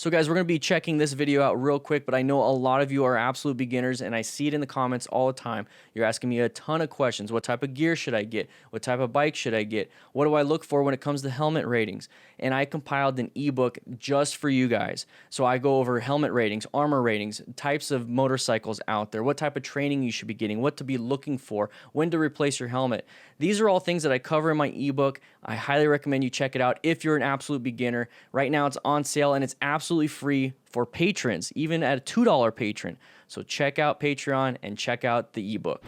So guys, we're going to be checking this video out real quick, but I know a lot of you are absolute beginners and I see it in the comments all the time. You're asking me a ton of questions. What type of gear should I get? What type of bike should I get? What do I look for when it comes to helmet ratings? And I compiled an ebook just for you guys. So I go over helmet ratings, armor ratings, types of motorcycles out there, what type of training you should be getting, what to be looking for, when to replace your helmet. These are all things that I cover in my ebook. I highly recommend you check it out if you're an absolute beginner. Right now it's on sale and it's absolutely free for patrons, even at a $2 patron. So check out Patreon and check out the ebook.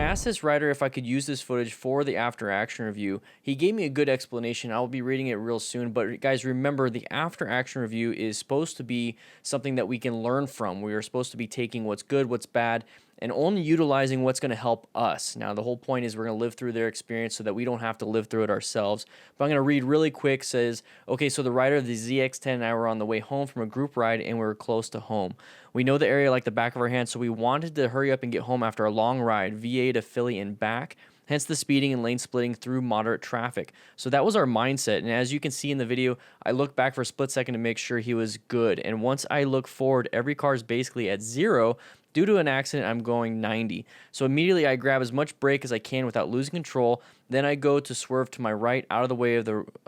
Asked this writer if I could use this footage for the after action review. He gave me a good explanation. I'll be reading it real soon, but guys, remember the after action review is supposed to be something that we can learn from. We are supposed to be taking what's good, what's bad, and only utilizing what's going to help us. Now, the whole point is we're going to live through their experience so that we don't have to live through it ourselves. But I'm going to read really quick. Says, okay, so the rider of the ZX-10 and I were on the way home from a group ride and we were close to home. We know the area like the back of our hand, so we wanted to hurry up and get home after a long ride, VA to Philly and back. Hence the speeding and lane splitting through moderate traffic. So that was our mindset. And as you can see in the video, I looked back for a split second to make sure he was good. And once I look forward, every car is basically at 0. Due to an accident, I'm going 90. So immediately I grab as much brake as I can without losing control. Then I go to swerve to my right out of the way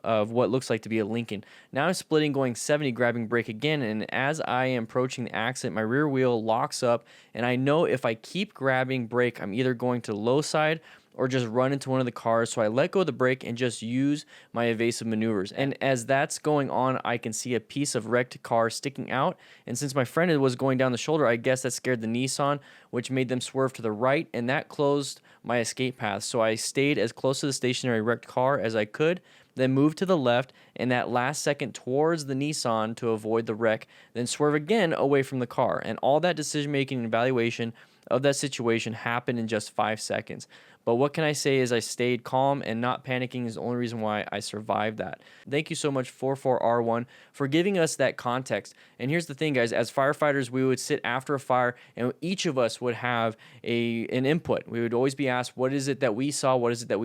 of what looks like to be a Lincoln. Now I'm splitting, going 70, grabbing brake again. And as I am approaching the accident, my rear wheel locks up. And I know if I keep grabbing brake, I'm either going to the low side or just run into one of the cars. So I let go of the brake and just use my evasive maneuvers. And as that's going on, I can see a piece of wrecked car sticking out. And since my friend was going down the shoulder, I guess that scared the Nissan, which made them swerve to the right, and that closed my escape path. So I stayed as close to the stationary wrecked car as I could, then moved to the left and that last second towards the Nissan to avoid the wreck, then swerve again away from the car. And all that decision making and evaluation of that situation happened in just 5 seconds. But what can I say is I stayed calm and not panicking is the only reason why I survived that. Thank you so much 44R1 for giving us that context. And here's the thing, guys, as firefighters, we would sit after a fire and each of us would have an input. We would always be asked, what is it that we saw? What is it that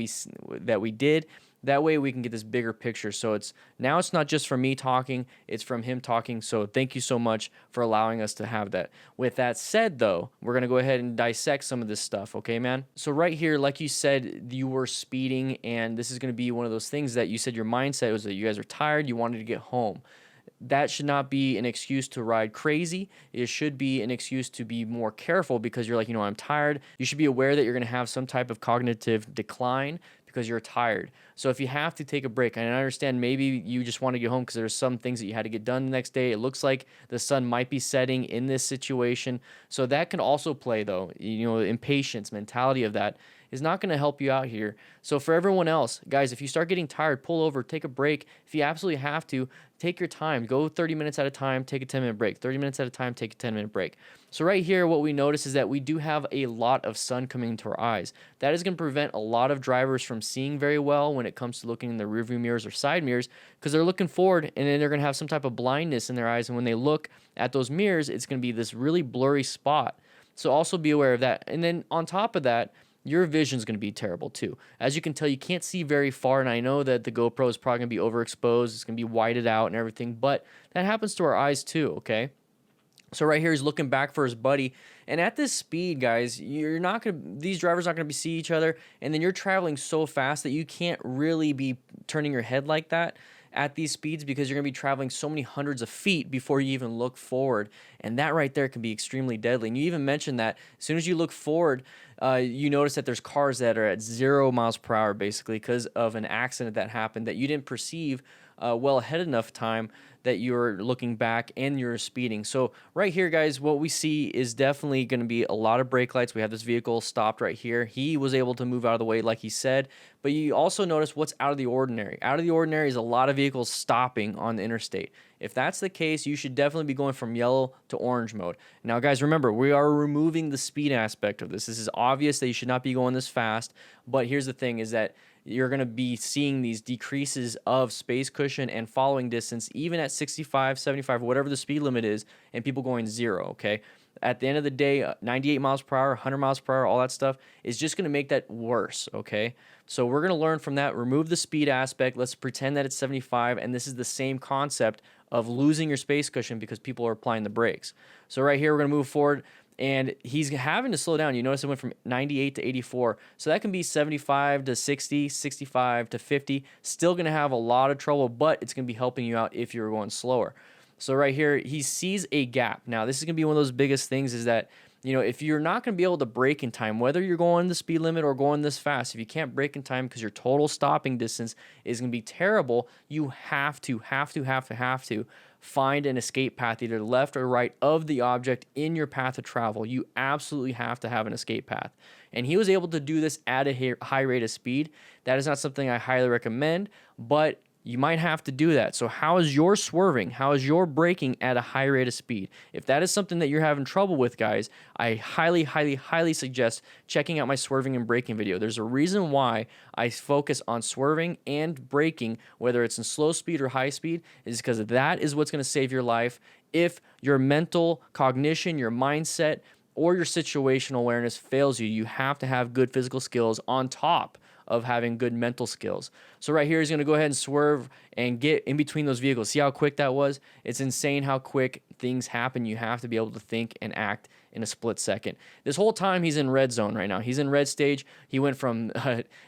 we did? That way we can get this bigger picture. So it's not just from me talking, it's from him talking. So thank you so much for allowing us to have that. With that said, though, we're going to go ahead and dissect some of this stuff. Okay, man? So right here, like you said, you were speeding, and this is going to be one of those things that you said your mindset was that you guys are tired, you wanted to get home. That should not be an excuse to ride crazy. It should be an excuse to be more careful because you're like, I'm tired. You should be aware that you're going to have some type of cognitive decline because you're tired. So if you have to take a break, and I understand maybe you just want to get home because there's some things that you had to get done the next day. It looks like the sun might be setting in this situation. So that can also play, though. Impatience, mentality of that is not going to help you out here. So for everyone else, guys, if you start getting tired, pull over, take a break. If you absolutely have to, take your time. Go 30 minutes at a time, take a 10-minute break. 30 minutes at a time, take a 10-minute break. So right here, what we notice is that we do have a lot of sun coming into our eyes. That is going to prevent a lot of drivers from seeing very well when it comes to looking in the rearview mirrors or side mirrors because they're looking forward and then they're going to have some type of blindness in their eyes. And when they look at those mirrors, it's going to be this really blurry spot. So also be aware of that. And then on top of that, your vision is going to be terrible too. As you can tell, you can't see very far, and I know that the GoPro is probably going to be overexposed. It's going to be whited out and everything, but that happens to our eyes too, okay? So right here, he's looking back for his buddy, and at this speed, guys, these drivers aren't going to see each other, and then you're traveling so fast that you can't really be turning your head like that at these speeds because you're going to be traveling so many hundreds of feet before you even look forward, and that right there can be extremely deadly. And you even mentioned that as soon as you look forward, you notice that there's cars that are at 0 miles per hour basically because of an accident that happened that you didn't perceive well ahead enough time that you're looking back and you're speeding. So right here, guys, what we see is definitely going to be a lot of brake lights. We have this vehicle stopped right here. He was able to move out of the way like he said, but you also notice what's out of the ordinary. Out of the ordinary is a lot of vehicles stopping on the interstate. If that's the case, you should definitely be going from yellow to orange mode. Now, guys, remember, we are removing the speed aspect of this. This is obvious that you should not be going this fast, but here's the thing is that you're going to be seeing these decreases of space cushion and following distance, even at 65, 75, whatever the speed limit is, and people going 0, okay? At the end of the day, 98 miles per hour, 100 miles per hour, all that stuff is just going to make that worse, okay? So we're going to learn from that, remove the speed aspect. Let's pretend that it's 75, and this is the same concept of losing your space cushion because people are applying the brakes. So right here, we're going to move forward, and he's having to slow down. You notice it went from 98 to 84. So that can be 75 to 60, 65 to 50. Still going to have a lot of trouble, but it's going to be helping you out if you're going slower. So right here, he sees a gap. Now, this is going to be one of those biggest things is that, you know, if you're not going to be able to brake in time, whether you're going the speed limit or going this fast, if you can't brake in time because your total stopping distance is going to be terrible, you have to find an escape path, either left or right of the object in your path of travel. You absolutely have to have an escape path. And he was able to do this at a high rate of speed. That is not something I highly recommend, but you might have to do that. So how is your swerving? How is your braking at a high rate of speed? If that is something that you're having trouble with, guys, I highly suggest checking out my swerving and braking video. There's a reason why I focus on swerving and braking, whether it's in slow speed or high speed, is because that is what's going to save your life if your mental cognition, your mindset, or your situational awareness fails you. You have to have good physical skills on top of having good mental skills. So right here, he's going to go ahead and swerve and get in between those vehicles. See how quick that was? It's insane how quick things happen. You have to be able to think and act in a split second. This whole time, he's in red zone right now. He's in red stage. He went from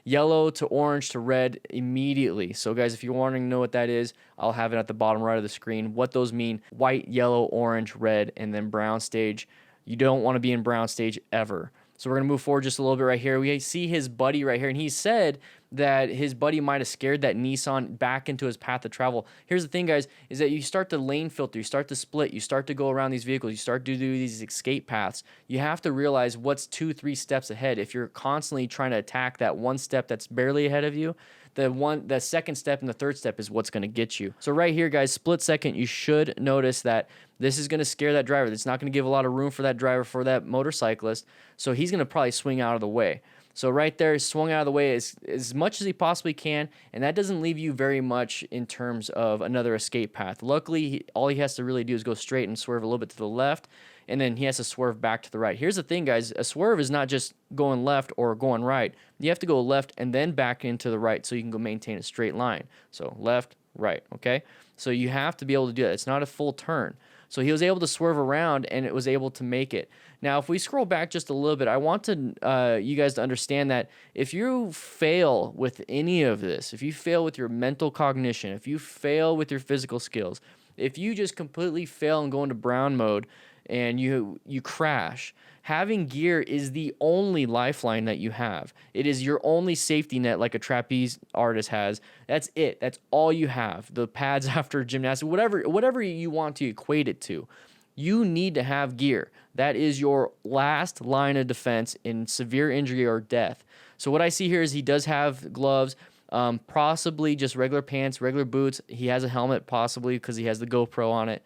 yellow to orange to red immediately. So guys, if you're wanting to know what that is, I'll have it at the bottom right of the screen. What those mean: white, yellow, orange, red, and then brown stage. You don't want to be in brown stage ever. So we're going to move forward just a little bit right here. We see his buddy right here, and he said that his buddy might have scared that Nissan back into his path of travel. Here's the thing, guys, is that you start to lane filter, you start to split, you start to go around these vehicles, you start to do these escape paths. You have to realize what's 2-3 steps ahead. If you're constantly trying to attack that one step that's barely ahead of you, the second step and the third step is what's going to get you. So right here, guys, split second, you should notice that this is going to scare that driver. It's not going to give a lot of room for that driver, for that motorcyclist. So he's going to probably swing out of the way. So right there, he swung out of the way as much as he possibly can, and that doesn't leave you very much in terms of another escape path. Luckily, all he has to really do is go straight and swerve a little bit to the left, and then he has to swerve back to the right. Here's the thing, guys. A swerve is not just going left or going right. You have to go left and then back into the right so you can go maintain a straight line. So left, right, okay? So you have to be able to do that. It's not a full turn. So he was able to swerve around, and it was able to make it. Now, if we scroll back just a little bit, I want to you guys to understand that if you fail with any of this, if you fail with your mental cognition, if you fail with your physical skills, if you just completely fail and go into brown mode and you crash, having gear is the only lifeline that you have. It is your only safety net, like a trapeze artist has. That's it. That's all you have. The pads after gymnastics, whatever you want to equate it to. You need to have gear. That is your last line of defense in severe injury or death. So what I see here is he does have gloves, possibly just regular pants, regular boots. He has a helmet, possibly because he has the GoPro on it.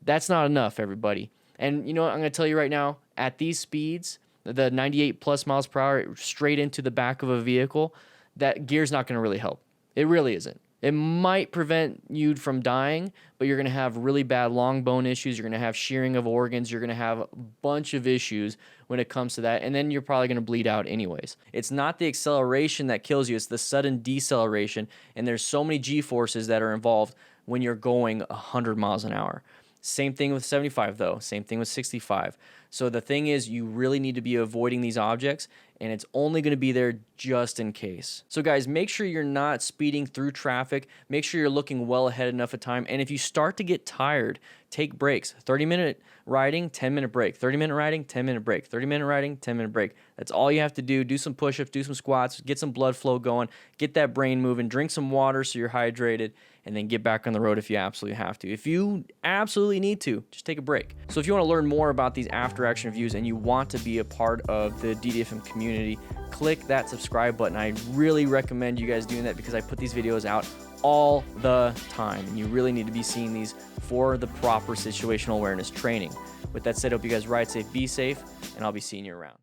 That's not enough, everybody. And you know what, I'm going to tell you right now, at these speeds, the 98 plus miles per hour straight into the back of a vehicle, that gear's not going to really help. It really isn't. It might prevent you from dying, but you're going to have really bad long bone issues. You're going to have shearing of organs. You're going to have a bunch of issues when it comes to that, and then you're probably going to bleed out anyways. It's not the acceleration that kills you. It's the sudden deceleration, and there's so many G-forces that are involved when you're going 100 miles an hour. Same thing with 75 though, same thing with 65. So the thing is, you really need to be avoiding these objects, and it's only going to be there just in case. So guys, make sure you're not speeding through traffic. Make sure you're looking well ahead enough of time. And if you start to get tired, take breaks. 30-minute riding, 10-minute break. 30-minute riding, 10-minute break. 30-minute riding, 10-minute break. That's all you have to do. Do some push-ups, do some squats, get some blood flow going, get that brain moving, drink some water so you're hydrated, and then get back on the road if you absolutely have to. If you absolutely need to, just take a break. So if you want to learn more about these after action reviews and you want to be a part of the DDFM community, click that subscribe button. I really recommend you guys doing that because I put these videos out all the time, and you really need to be seeing these for the proper situational awareness training. With that said, I hope you guys ride safe, be safe, and I'll be seeing you around.